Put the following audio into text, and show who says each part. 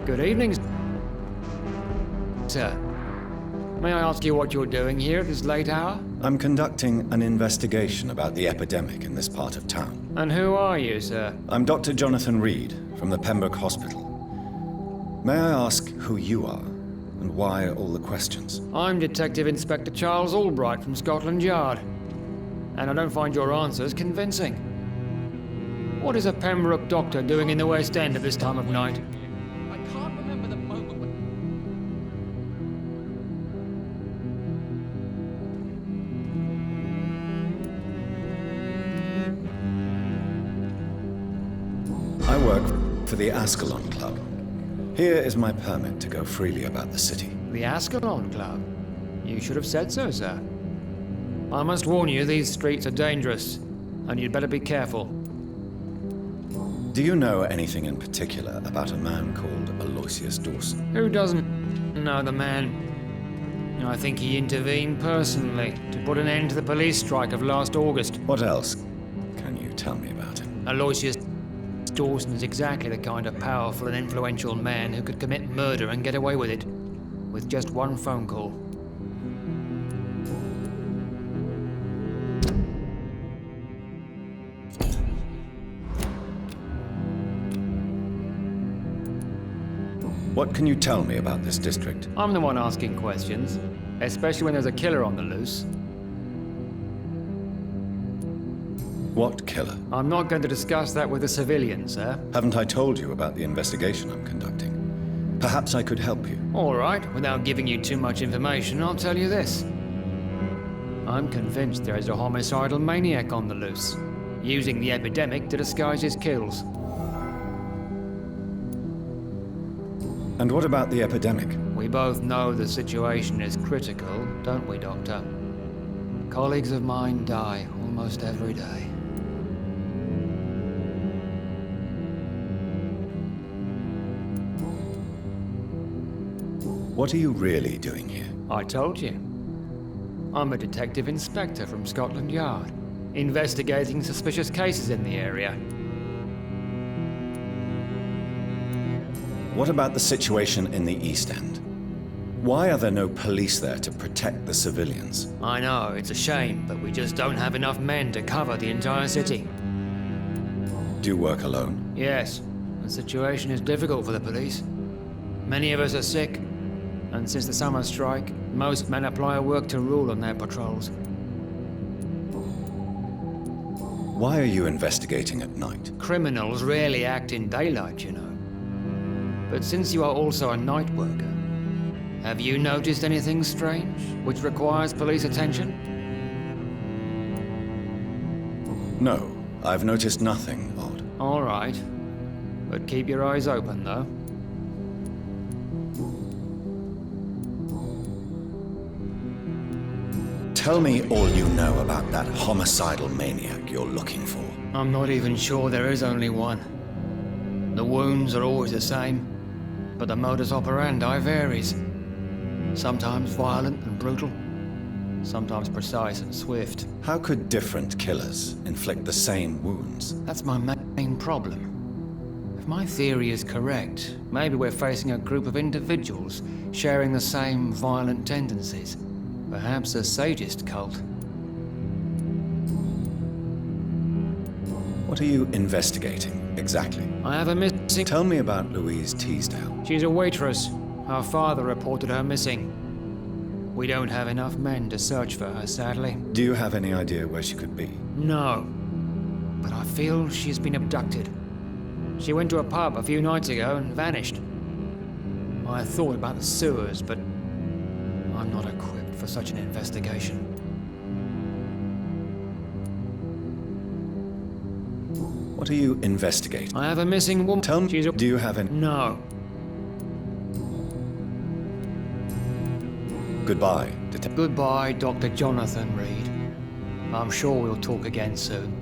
Speaker 1: Good evening, sir. May I ask you what you're doing here at this late hour?
Speaker 2: I'm conducting an investigation about the epidemic in this part of town.
Speaker 1: And who are you, sir?
Speaker 2: I'm Dr. Jonathan Reed from the Pembroke Hospital. May I ask who you are and why all the questions?
Speaker 1: I'm Detective Inspector Charles Albright from Scotland Yard. And I don't find your answers convincing. What is a Pembroke doctor doing in the West End at this time of night?
Speaker 3: I can't remember the moment when...
Speaker 2: I work for the Ascalon Club. Here is my permit to go freely about the city.
Speaker 1: The Ascalon Club? You should have said so, sir. I must warn you, these streets are dangerous, and you'd better be careful.
Speaker 2: Do you know anything in particular about a man called Aloysius Dawson?
Speaker 1: Who doesn't know the man? I think he intervened personally to put an end to the police strike of last August.
Speaker 2: What else can you tell me about him?
Speaker 1: Aloysius Dawson is exactly the kind of powerful and influential man who could commit murder and get away with it, with just one phone call.
Speaker 2: What can you tell me about this district?
Speaker 1: I'm the one asking questions, especially when there's a killer on the loose.
Speaker 2: What killer?
Speaker 1: I'm not going to discuss that with the civilians, sir.
Speaker 2: Haven't I told you about the investigation I'm conducting? Perhaps I could help you.
Speaker 1: All right, without giving you too much information, I'll tell you this. I'm convinced there is a homicidal maniac on the loose, using the epidemic to disguise his kills.
Speaker 2: And what about the epidemic?
Speaker 1: We both know the situation is critical, don't we, Doctor? Colleagues of mine die almost every day.
Speaker 2: What are you really doing here?
Speaker 1: I told you. I'm a detective inspector from Scotland Yard, investigating suspicious cases in the area.
Speaker 2: What about the situation in the East End? Why are there no police there to protect the civilians?
Speaker 1: I know, it's a shame, but we just don't have enough men to cover the entire city.
Speaker 2: Do you work alone?
Speaker 1: Yes, the situation is difficult for the police. Many of us are sick, and since the summer strike, most men apply a work to rule on their patrols.
Speaker 2: Why are you investigating at night?
Speaker 1: Criminals rarely act in daylight, you know. But since you are also a night worker, have you noticed anything strange which requires police attention?
Speaker 2: No, I've noticed nothing odd.
Speaker 1: All right. But keep your eyes open, though.
Speaker 2: Tell me all you know about that homicidal maniac you're looking for.
Speaker 1: I'm not even sure there is only one. The wounds are always the same, but the modus operandi varies. Sometimes violent and brutal, sometimes precise and swift.
Speaker 2: How could different killers inflict the same wounds?
Speaker 1: That's my main problem. If my theory is correct, maybe we're facing a group of individuals sharing the same violent tendencies. Perhaps a sadist cult.
Speaker 2: What are you investigating, exactly?
Speaker 1: I have a missing...
Speaker 2: Tell me about Louise Teasdale.
Speaker 1: She's a waitress. Her father reported her missing. We don't have enough men to search for her, sadly.
Speaker 2: Do you have any idea where she could be?
Speaker 1: No. But I feel she's been abducted. She went to a pub a few nights ago and vanished. I thought about the sewers, but I'm not equipped for such an investigation.
Speaker 2: What are you investigating?
Speaker 1: I have a missing woman.
Speaker 2: Tell me, do you have any...
Speaker 1: No.
Speaker 2: Goodbye,
Speaker 1: Goodbye, Dr. Jonathan Reed. I'm sure we'll talk again soon.